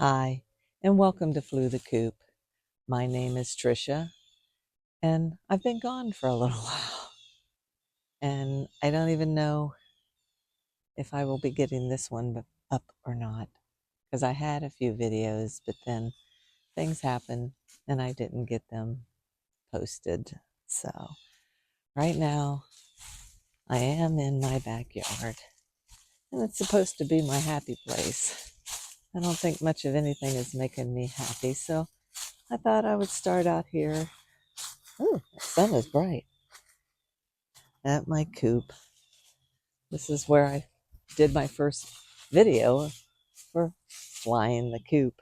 Hi, and welcome to Flew the Coop. My name is Trisha, and I've been gone for a little while, and I don't even know if I will be getting this one up or not, because I had a few videos, but then things happened and I didn't get them posted. So right now, I am in my backyard, and it's supposed to be my happy place. I don't think much of anything is making me happy, so I thought I would start out here. Ooh, the sun is bright. At my coop. This is where I did my first video for flying the coop.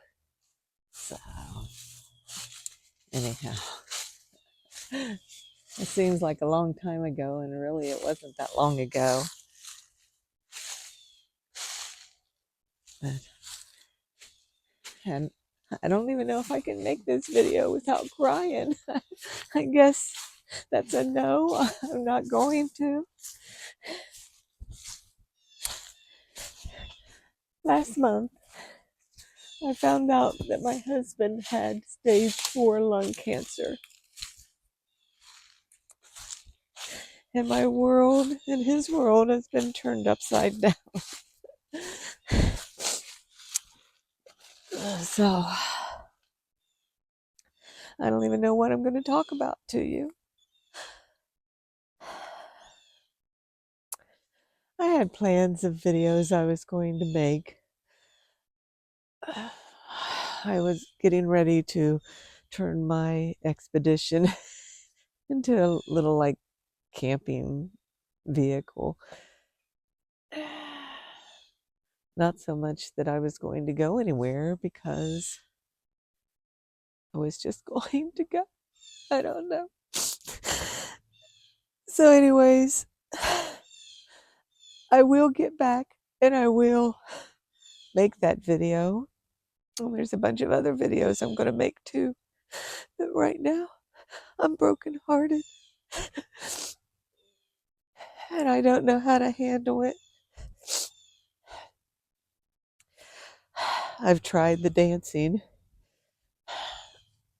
So, anyhow, it seems like a long time ago, and really it wasn't that long ago. But, and I don't even know if I can make this video without crying. I guess that's a no. I'm not going to. Last month, I found out that my husband had stage 4 lung cancer. And my world and his world has been turned upside down. So, I don't even know what I'm going to talk about to you. I had plans of videos I was going to make. I was getting ready to turn my expedition into a little like camping vehicle. Not so much that I was going to go anywhere, because I was just going to go. I don't know. So anyways, I will get back and I will make that video. And there's a bunch of other videos I'm going to make too. But right now, I'm brokenhearted. And I don't know how to handle it. I've tried the dancing.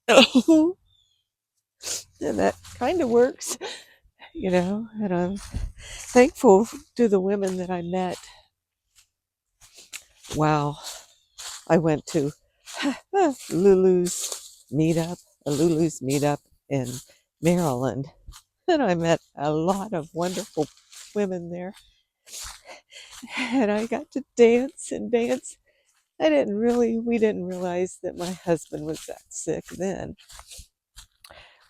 And that kind of works, and I'm thankful to the women that I met. Wow. I went to Lulu's meetup in Maryland. And I met a lot of wonderful women there. And I got to dance and dance. We didn't realize that my husband was that sick then.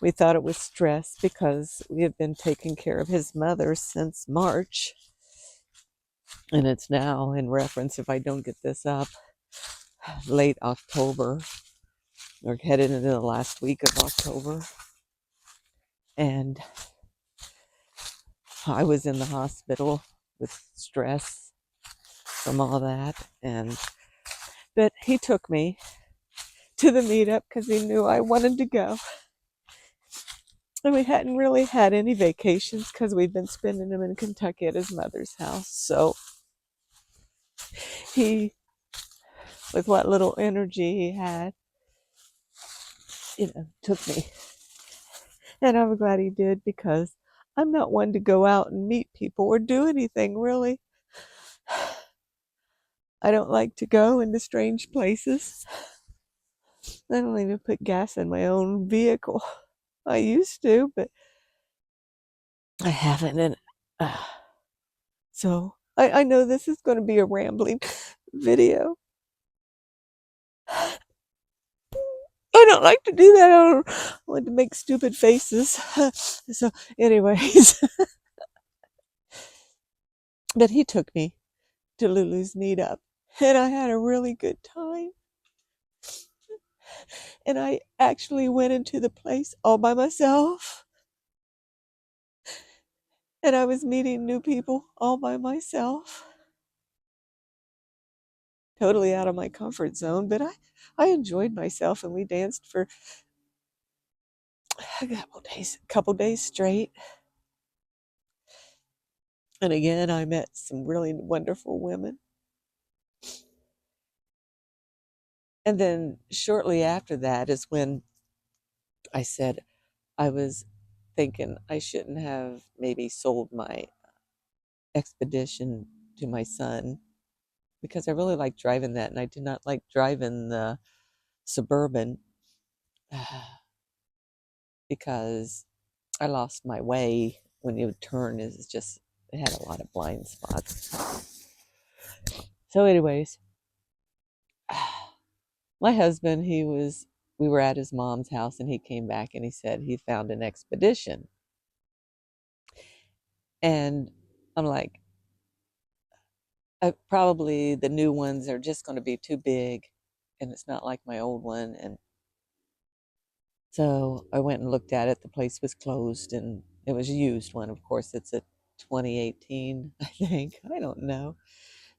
We thought it was stress because we had been taking care of his mother since March. And it's now, in reference, if I don't get this up, late October, or headed into the last week of October. And I was in the hospital with stress from all that. But he took me to the meetup because he knew I wanted to go. And we hadn't really had any vacations because we'd been spending them in Kentucky at his mother's house. So he, with what little energy he had, took me. And I'm glad he did, because I'm not one to go out and meet people or do anything, really. I don't like to go into strange places. I don't even put gas in my own vehicle. I used to, but I haven't. And so I know this is going to be a rambling video. I don't like to do that. I want to make stupid faces. So, anyways, but he took me to Lulu's meetup, and I had a really good time. And I actually went into the place all by myself. And I was meeting new people all by myself. Totally out of my comfort zone, but I enjoyed myself, and we danced for a couple days straight. And again, I met some really wonderful women. And then shortly after that is when I said I was thinking I shouldn't have maybe sold my expedition to my son because I really like driving that and I did not like driving the Suburban because I lost my way when you would turn. Is just it had a lot of blind spots. So, anyways, my husband, we were at his mom's house and he came back and he said he found an expedition. And I'm like, probably the new ones are just going to be too big and it's not like my old one. And so I went and looked at it. The place was closed and it was a used one. Of course, it's a 2018, I think. I don't know.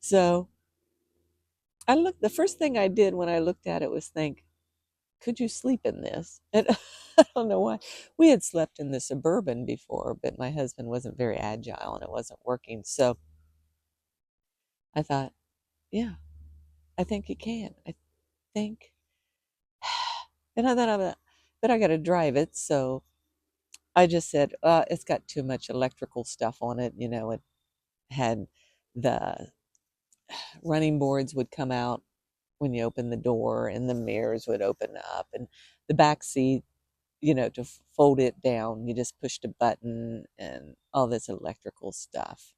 So the first thing I did when I looked at it was think, could you sleep in this? And I don't know why. We had slept in the Suburban before, but my husband wasn't very agile and it wasn't working. So I thought, yeah, I think you can. I think. And I thought, but I got to drive it. So I just said, it's got too much electrical stuff on it. It had the running boards would come out when you open the door and the mirrors would open up and the back seat, to fold it down, you just pushed a button and all this electrical stuff.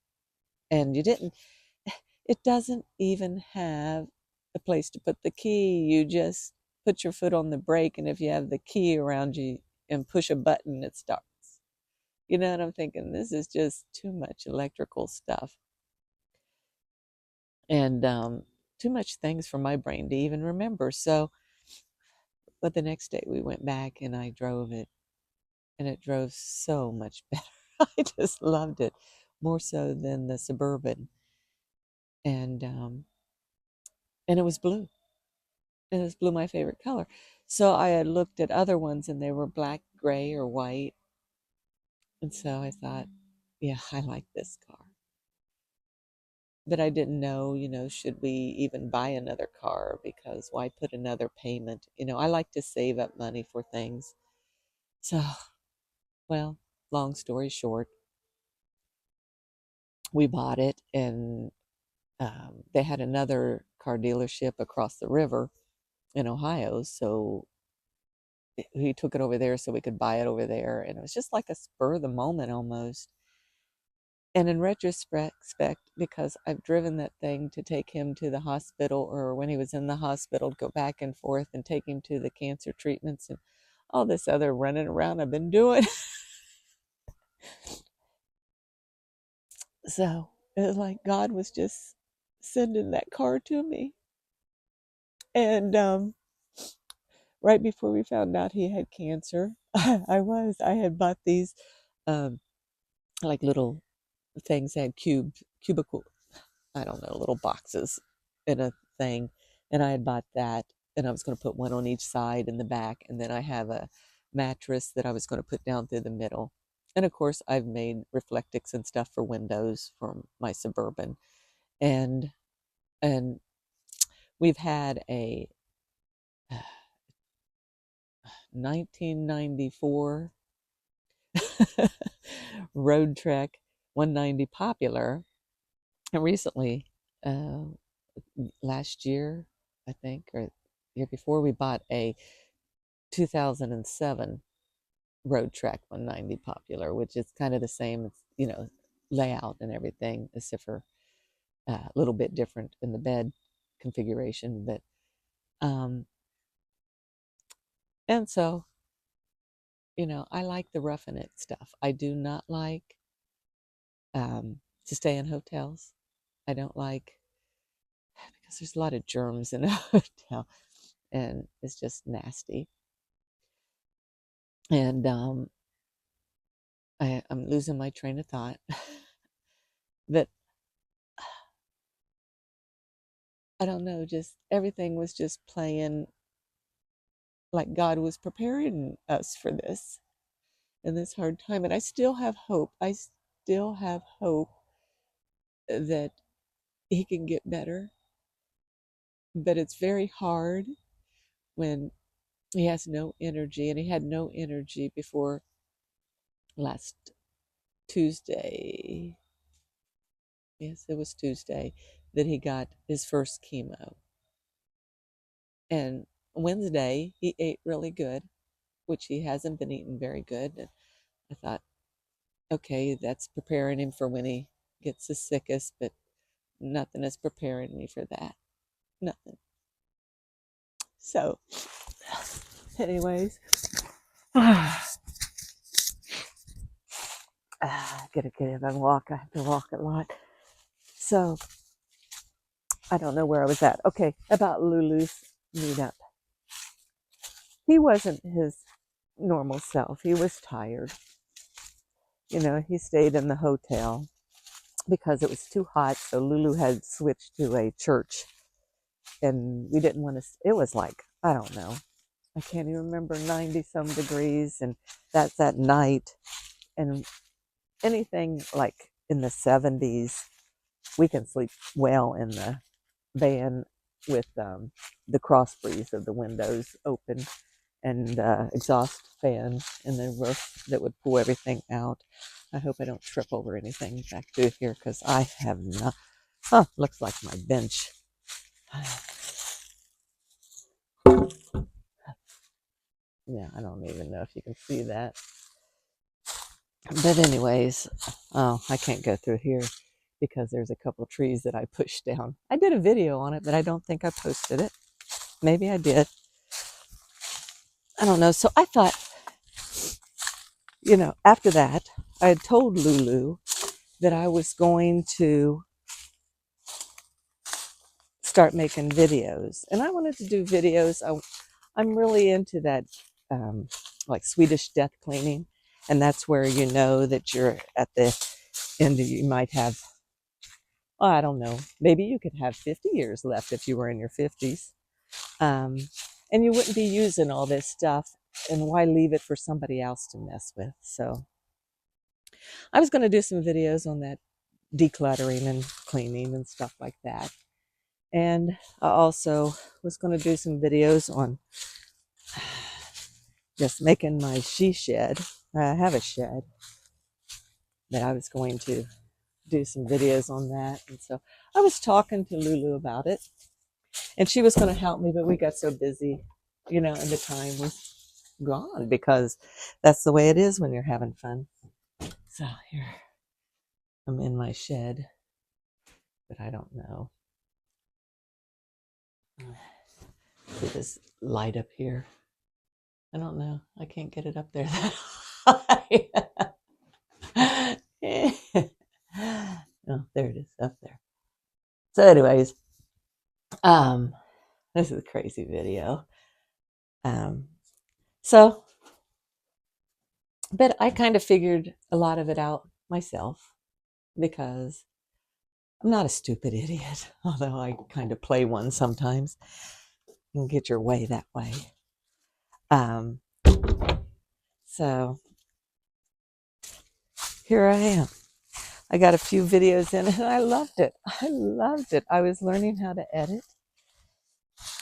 And it doesn't even have a place to put the key. You just put your foot on the brake, and if you have the key around you and push a button, it starts. And I'm thinking, this is just too much electrical stuff. And too much things for my brain to even remember. So, but the next day we went back and I drove it, and it drove so much better. I just loved it more so than the Suburban, and it was blue, and it was blue, my favorite color. So I had looked at other ones, and they were black, gray, or white, and so I thought, yeah, I like this car. But I didn't know, should we even buy another car because why put another payment? I like to save up money for things. So, well, long story short, we bought it, and they had another car dealership across the river in Ohio. So he took it over there so we could buy it over there. And it was just like a spur of the moment almost. And in retrospect, because I've driven that thing to take him to the hospital, or when he was in the hospital, go back and forth and take him to the cancer treatments and all this other running around I've been doing. So it was like God was just sending that car to me. And right before we found out he had cancer, I had bought these um, like little things that had cubicle, I don't know, little boxes in a thing. And I had bought that, and I was going to put one on each side in the back. And then I have a mattress that I was going to put down through the middle. And of course, I've made reflectix and stuff for windows for my Suburban. And and we've had a 1994 Road Trek 190 Popular. And recently, uh, last year, I think, or year before, we bought a 2007 Road Trek 190 Popular, which is kind of the same, layout and everything, except for a little bit different in the bed configuration. But and so, I like the roughing it stuff. I do not like to stay in hotels. I don't like because there's a lot of germs in a hotel, and it's just nasty. And I'm losing my train of thought. But I don't know, just everything was just playing like God was preparing us for this in this hard time. And I still have hope. I still have hope that he can get better, but it's very hard. when he has no energy, and he had no energy before last Tuesday. Yes, it was Tuesday that he got his first chemo. And Wednesday, he ate really good, which he hasn't been eating very good. And I thought, okay, that's preparing him for when he gets the sickest, but nothing is preparing me for that. Nothing. So, anyways, gotta get up and walk. I have to walk a lot. So, I don't know where I was at. Okay, about Lulu's meetup. He wasn't his normal self. He was tired. He stayed in the hotel because it was too hot. So Lulu had switched to a church, and we didn't want to. It was like, I don't know, I can't even remember, 90 some degrees, and that's at night. And anything like in the 70s, we can sleep well in the van with the cross breeze of the windows open and exhaust fan in the roof that would pull everything out. I hope I don't trip over anything back through here because I have not. Oh, looks like my bench. Yeah, I don't even know if you can see that. But anyways, oh, I can't go through here because there's a couple trees that I pushed down. I did a video on it, but I don't think I posted it. Maybe I did. I don't know. So I thought, after that, I had told Lulu that I was going to start making videos. And I wanted to do videos. I'm really into that, like Swedish death cleaning. And that's where you know that you're at the end. You might have, well, I don't know, maybe you could have 50 years left if you were in your 50s. Um, and you wouldn't be using all this stuff. And why leave it for somebody else to mess with? So I was going to do some videos on that decluttering and cleaning and stuff like that. And I also was going to do some videos on just making my she shed. I have a shed that I was going to do some videos on that. And so I was talking to Lulu about it, and she was going to help me, but we got so busy, and the time was gone because that's the way it is when you're having fun. So here, I'm in my shed, but I don't know. See this light up here? I don't know. I can't get it up there that high. Oh, there it is up there. So, anyways, um, this is a crazy video. Um, so, but I kind of figured a lot of it out myself because I'm not a stupid idiot, although I kind of play one sometimes. You can get your way that way. Um, so here I am. I got a few videos in and I loved it. I loved it. I was learning how to edit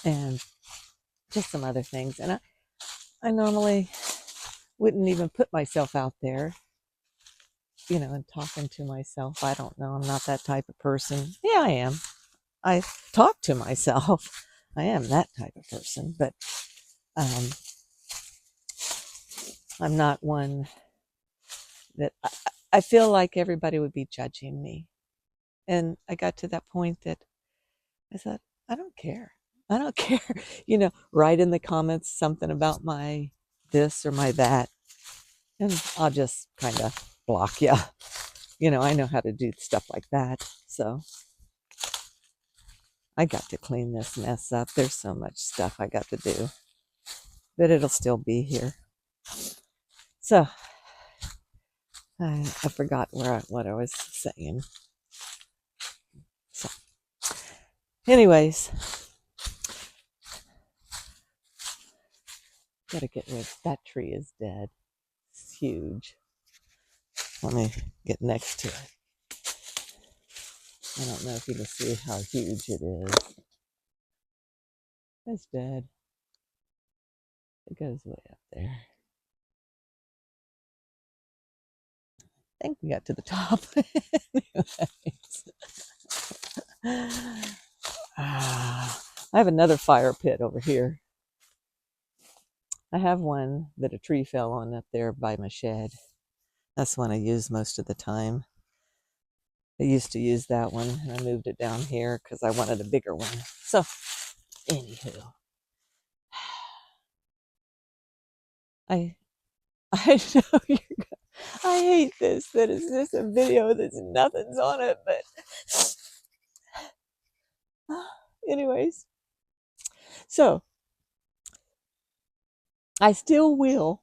and just some other things. And I normally wouldn't even put myself out there, and talking to myself. I don't know. I'm not that type of person. Yeah, I am. I talk to myself. I am that type of person, but um, I'm not one that I feel like everybody would be judging me. And I got to that point that I thought, I don't care. I don't care. Write in the comments something about my this or my that, and I'll just kind of block you. I know how to do stuff like that. So I got to clean this mess up. There's so much stuff I got to do, but it'll still be here. So I forgot what I was saying. So, anyways, gotta get rid. That tree is dead. It's huge. Let me get next to it. I don't know if you can see how huge it is. It's dead. It goes way up there. I think we got to the top. I have another fire pit over here. I have one that a tree fell on up there by my shed. That's one I use most of the time. I used to use that one, and I moved it down here because I wanted a bigger one. So, anywho, I I know you're. I hate this. That is just a video that's nothing's on it, but anyways. So I still will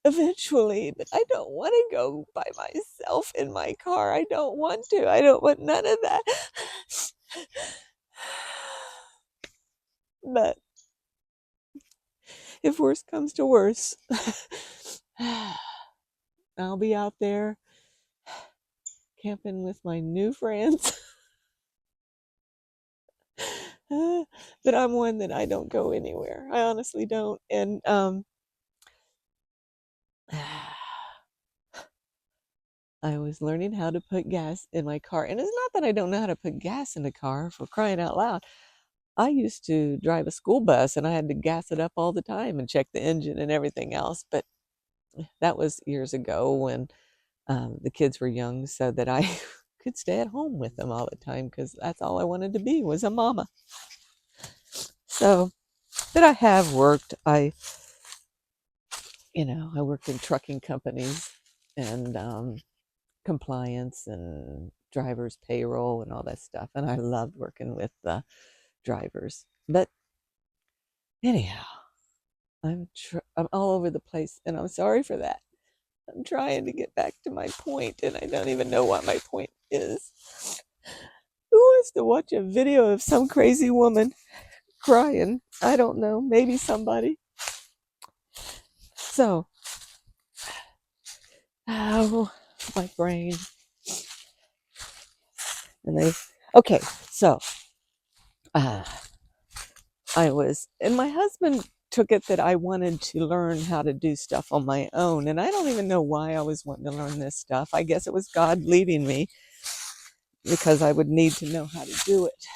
eventually, but I don't want to go by myself in my car. I don't want to. I don't want none of that. But if worse comes to worse, I'll be out there camping with my new friends. But I'm one that I don't go anywhere. I honestly don't. And I was learning how to put gas in my car. And it's not that I don't know how to put gas in a car, for crying out loud. I used to drive a school bus and I had to gas it up all the time and check the engine and everything else. But that was years ago when the kids were young, so that I could stay at home with them all the time because that's all I wanted to be, was a mama. So, but I have worked. I worked in trucking companies and compliance and drivers payroll and all that stuff, and I loved working with the drivers. But anyhow, I'm all over the place, and I'm sorry for that. I'm trying to get back to my point, and I don't even know what my point is. Who wants to watch a video of some crazy woman crying? I don't know. Maybe somebody. So, oh, my brain. Okay, so uh, and my husband took it that I wanted to learn how to do stuff on my own. And I don't even know why I was wanting to learn this stuff. I guess it was God leading me because I would need to know how to do it.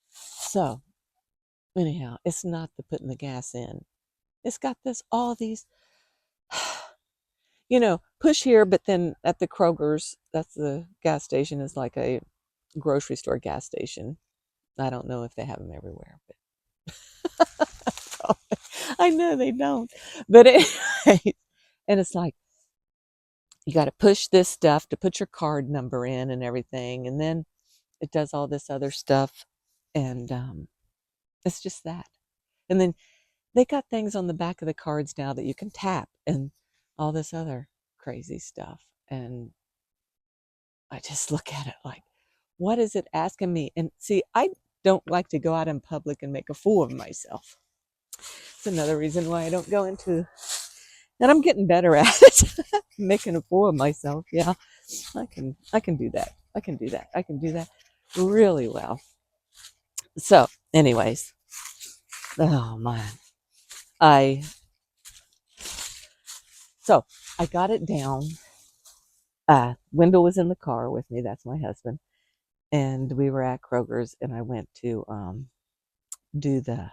So, anyhow, it's not the putting the gas in. It's got all these, push here, but then at the Kroger's, that's the gas station, is like a grocery store gas station. I don't know if they have them everywhere, but I know they don't. But anyway, and it's like, you got to push this stuff to put your card number in and everything. And then it does all this other stuff. And it's just that. And then they got things on the back of the cards now that you can tap and all this other crazy stuff. And I just look at it like, what is it asking me? And see, I don't like to go out in public and make a fool of myself. It's another reason why I don't go into, and I'm getting better at it, making a fool of myself. Yeah, I can do that. I can do that. I can do that really well. So, anyways, oh man, I so I got it down. Wendell was in the car with me. That's my husband, and we were at Kroger's, and I went to do the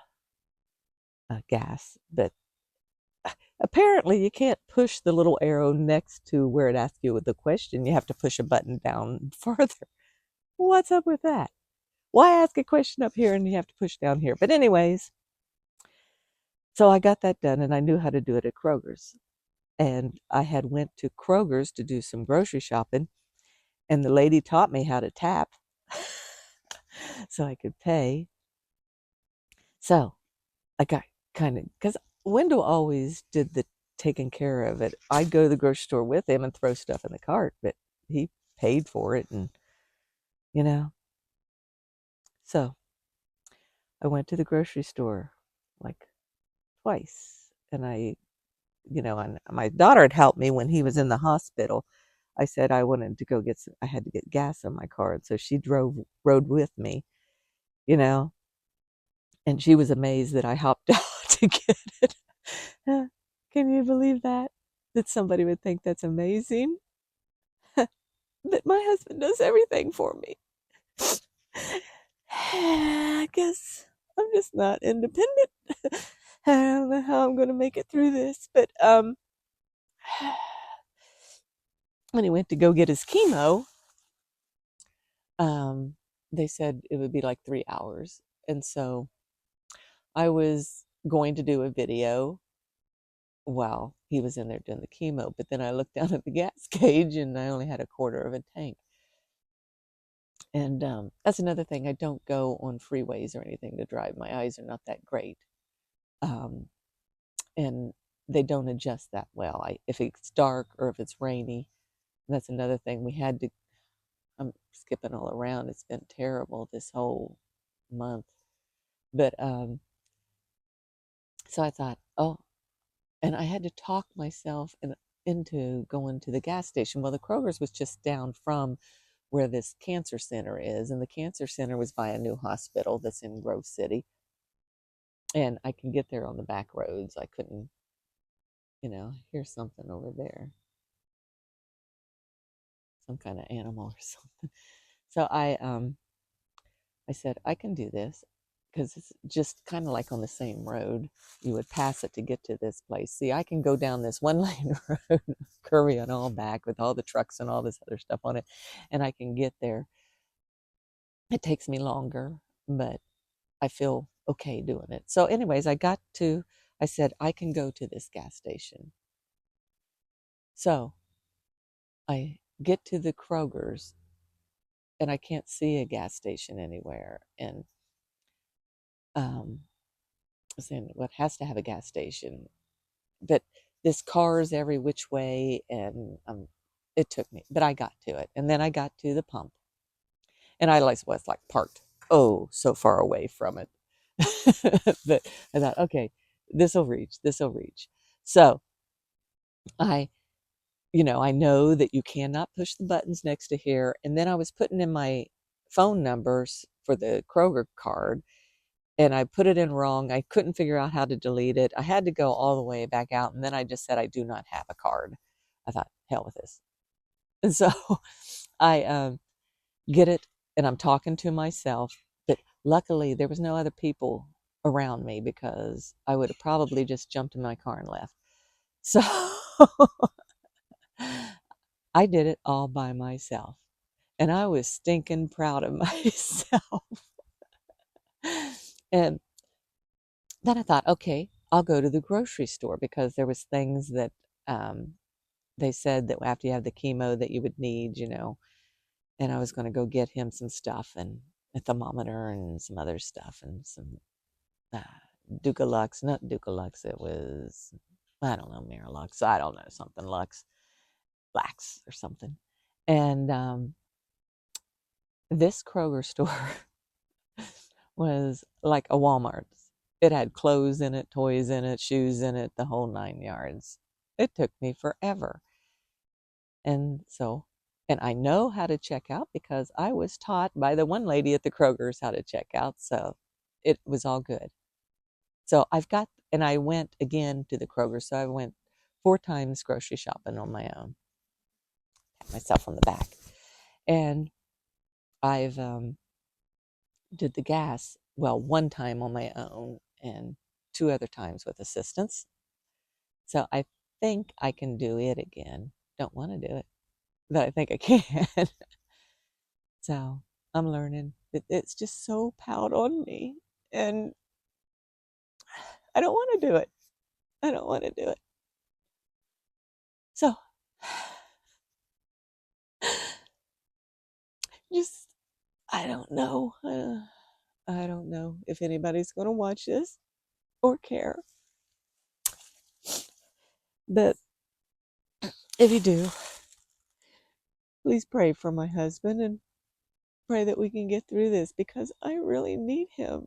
gas, but apparently you can't push the little arrow next to where it asks you with the question. You have to push a button down further. What's up with that? Why ask a question up here and you have to push down here? But anyways, so I got that done and I knew how to do it at Kroger's. And I had went to Kroger's to do some grocery shopping, and the lady taught me how to tap so I could pay. So I got kind of, because Wendell always did the taking care of it. I'd go to the grocery store with him and throw stuff in the cart, but he paid for it, and you know. So I went to the grocery store like twice, and and my daughter had helped me when he was in the hospital. I said I wanted to go I had to get gas in my car, and so she rode with me, you know, and she was amazed that I hopped out to get it. Can you believe that? That somebody would think that's amazing? That my husband does everything for me. I guess I'm just not independent. I don't know how I'm going to make it through this, but when he went to go get his chemo, um, they said it would be like 3 hours, and so I was going to do a video while he was in there doing the chemo, but then I looked down at the gas gauge and I only had a quarter of a tank. And that's another thing. I don't go on freeways or anything to drive. My eyes are not that great. Um, and they don't adjust that well. If it's dark or if it's rainy, that's another thing. I'm skipping all around. It's been terrible this whole month. But so I thought, oh, and I had to talk myself into going to the gas station. Well, the Kroger's was just down from where this cancer center is, and the cancer center was by a new hospital that's in Grove City, and I can get there on the back roads. I couldn't, here's something over there, some kind of animal or something. So I said I can do this because it's just kind of like on the same road. You would pass it to get to this place. See, I can go down this one lane road, curvy and all back with all the trucks and all this other stuff on it, and I can get there. It takes me longer, but I feel okay doing it. So, anyways, I said, I can go to this gas station. So I get to the Kroger's and I can't see a gas station anywhere. And um, I was saying, what has to have a gas station? But this car's every which way. And it took me, but I got to it. And then I got to the pump and I was like parked, oh, so far away from it. But I thought, okay, this will reach. So I, I know that you cannot push the buttons next to here. And then I was putting in my phone numbers for the Kroger card and I put it in wrong. I couldn't figure out how to delete it. I had to go all the way back out. And then I just said, I do not have a card. I thought, hell with this. And so I get it and I'm talking to myself. But luckily, there was no other people around me because I would have probably just jumped in my car and left. So I did it all by myself. And I was stinking proud of myself. And then I thought, okay, I'll go to the grocery store because there was things that um, they said that after you have the chemo that you would need, and I was going to go get him some stuff and a thermometer and some other stuff and some uh, Dukalux, not Dukalux, it was, I don't know, Miralux, I don't know, something Lux, Lax or something. And this Kroger store was like a Walmart. It had clothes in it, toys in it, shoes in it, the whole 9 yards. It took me forever. And I know how to check out because I was taught by the one lady at the Kroger's how to check out. So it was all good. So and I went again to the Kroger. So I went 4 times grocery shopping on my own, pat myself on the back. And I've did the gas, well, 1 time on my own and 2 other times with assistance. So I think I can do it again. Don't want to do it, but I think I can. So I'm learning. It's just so piled on me. And I don't want to do it. I don't want to do it. So just, I don't know. I don't know if anybody's going to watch this or care. But if you do, please pray for my husband and pray that we can get through this because I really need him.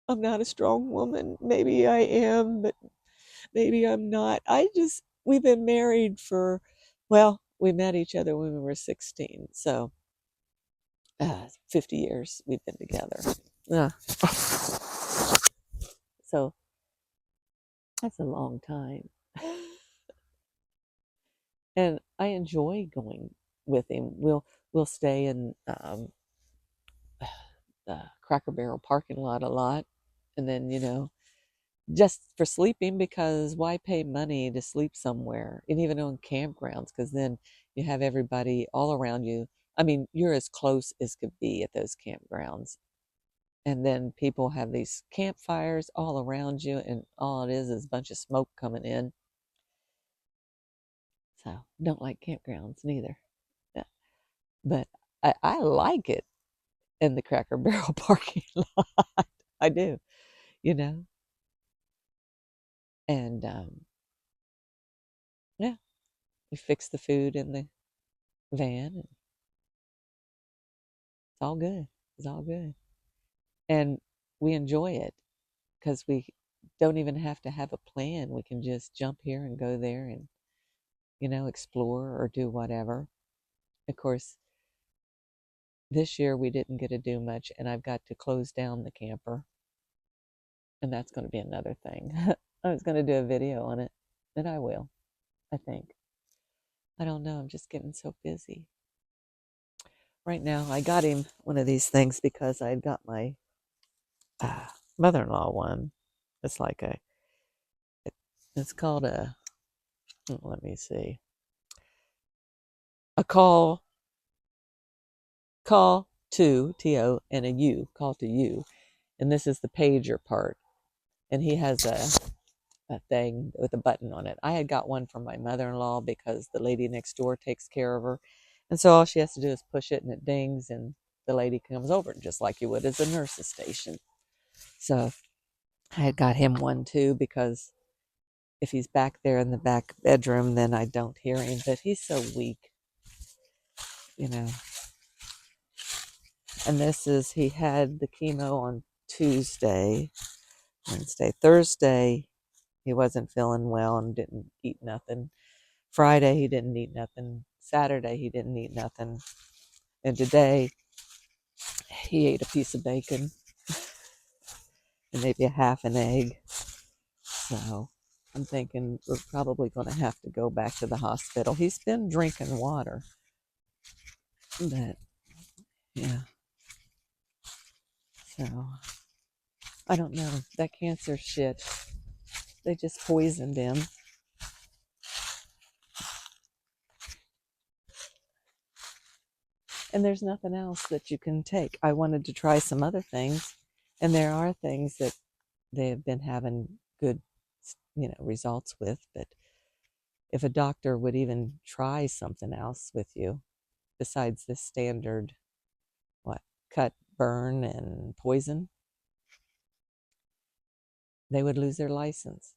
I'm not a strong woman. Maybe I am, but maybe I'm not. We've been married well, we met each other when we were 16. So 50 years we've been together. Uh, so That's a long time. And I enjoy going with him. We'll stay in the Cracker Barrel parking lot a lot, and then just for sleeping, because why pay money to sleep somewhere, and even on campgrounds, because then you have everybody all around you. I mean, you're as close as could be at those campgrounds, and then people have these campfires all around you, and all it is a bunch of smoke coming in. So don't like campgrounds neither. Yeah. But I like it in the Cracker Barrel parking lot. I do, you know. And yeah, we fix the food in the van, and it's all good. It's all good. And we enjoy it because we don't even have to have a plan. We can just jump here and go there and, explore or do whatever. Of course, this year we didn't get to do much, and I've got to close down the camper, and that's going to be another thing. I was going to do a video on it, and I will, I think. I don't know. I'm just getting so busy. Right now, I got him one of these things because I had got my uh, mother-in-law one. It's like it's called let me see, a call to T-O and a U, call to you. And this is the pager part. And he has a thing with a button on it. I had got one from my mother-in-law because the lady next door takes care of her. And so all she has to do is push it and it dings and the lady comes over, just like you would as a nurse's station. So I had got him one too because if he's back there in the back bedroom, then I don't hear him. But he's so weak, you know. And he had the chemo on Tuesday, Wednesday, Thursday. He wasn't feeling well and didn't eat nothing. Friday, he didn't eat nothing. Saturday, he didn't eat nothing. And today, he ate a piece of bacon and maybe a half an egg. So I'm thinking we're probably going to have to go back to the hospital. He's been drinking water, but yeah. So I don't know. That cancer shit, they just poisoned him. And there's nothing else that you can take. I wanted to try some other things, and there are things that they have been having good, results with. But if a doctor would even try something else with you besides this standard, what, cut, burn, and poison, they would lose their license.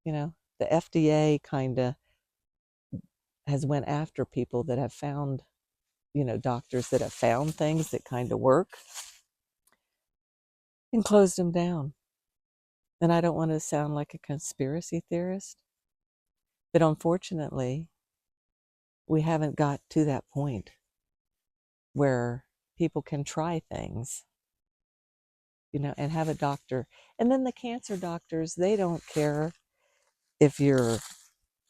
The FDA kind of has went after people that have found, doctors that have found things that kind of work and closed them down. And I don't want to sound like a conspiracy theorist, but unfortunately, we haven't got to that point where people can try things, and have a doctor. And then the cancer doctors, they don't care if you're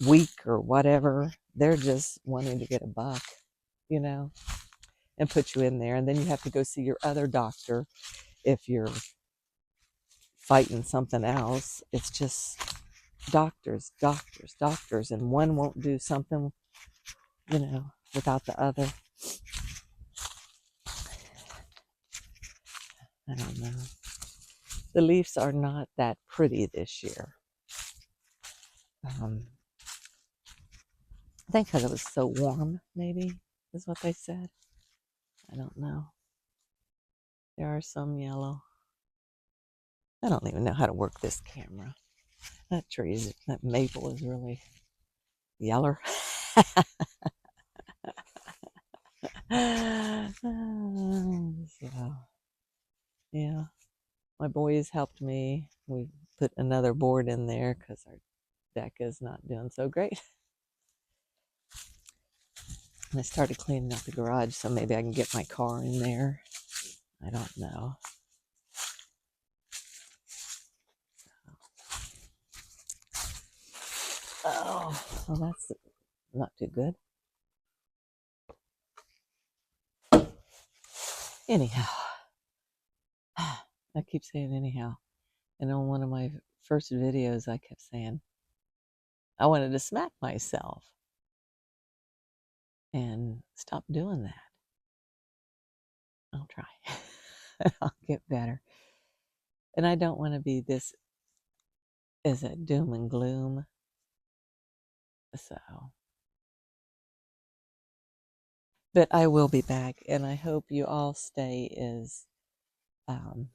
weak or whatever. They're just wanting to get a buck, you know, and put you in there. And then you have to go see your other doctor if you're fighting something else. It's just doctors, doctors, doctors, and one won't do something, without the other. I don't know. The leaves are not that pretty this year. I think because it was so warm, maybe, is what they said. I don't know. There are some yellow. I don't even know how to work this camera. That maple is really yeller. So, yeah, my boys helped me. We put another board in there because our deck is not doing so great. And I started cleaning up the garage, so maybe I can get my car in there. I don't know. Oh, well, that's not too good. Anyhow, I keep saying anyhow. And on one of my first videos, I kept saying I wanted to smack myself and stop doing that. I'll try. I'll get better. And I don't want to be this as a doom and gloom. So, but I will be back, and I hope you all stay as um,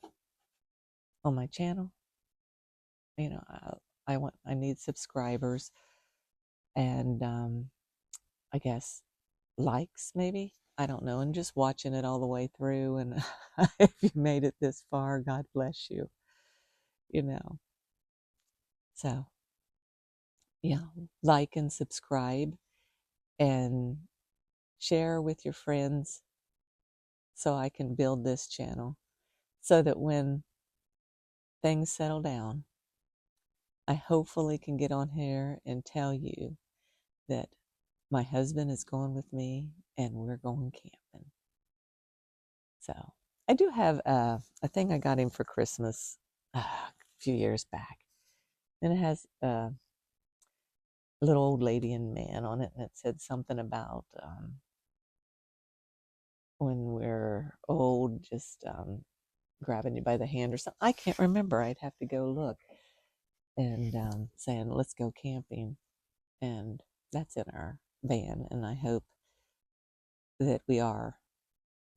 on my channel. You know, I need subscribers and I guess likes maybe. I don't know, and just watching it all the way through. And if you made it this far, God bless you. You know, so yeah, like and subscribe and share with your friends so I can build this channel so that when things settle down, I hopefully can get on here and tell you that my husband is going with me and we're going camping. So I do have a thing I got him for Christmas a few years back, and it has a little old lady and man on it, and it said something about when we're old, just grabbing you by the hand or something. I can't remember. I'd have to go look. And saying, let's go camping. And that's in our van. And I hope that we are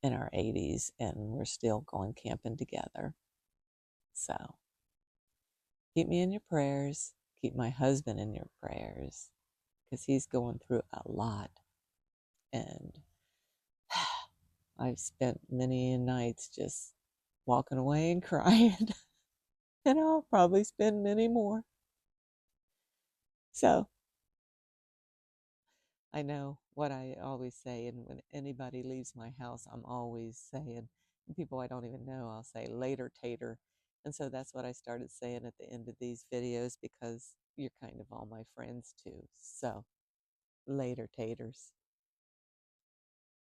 in our 80s and we're still going camping together. So keep me in your prayers. Keep my husband in your prayers because he's going through a lot. And I've spent many nights just walking away and crying. And I'll probably spend many more. So I know what I always say, and when anybody leaves my house, I'm always saying, and people I don't even know, I'll say later tater. And so that's what I started saying at the end of these videos because you're kind of all my friends too. So later taters.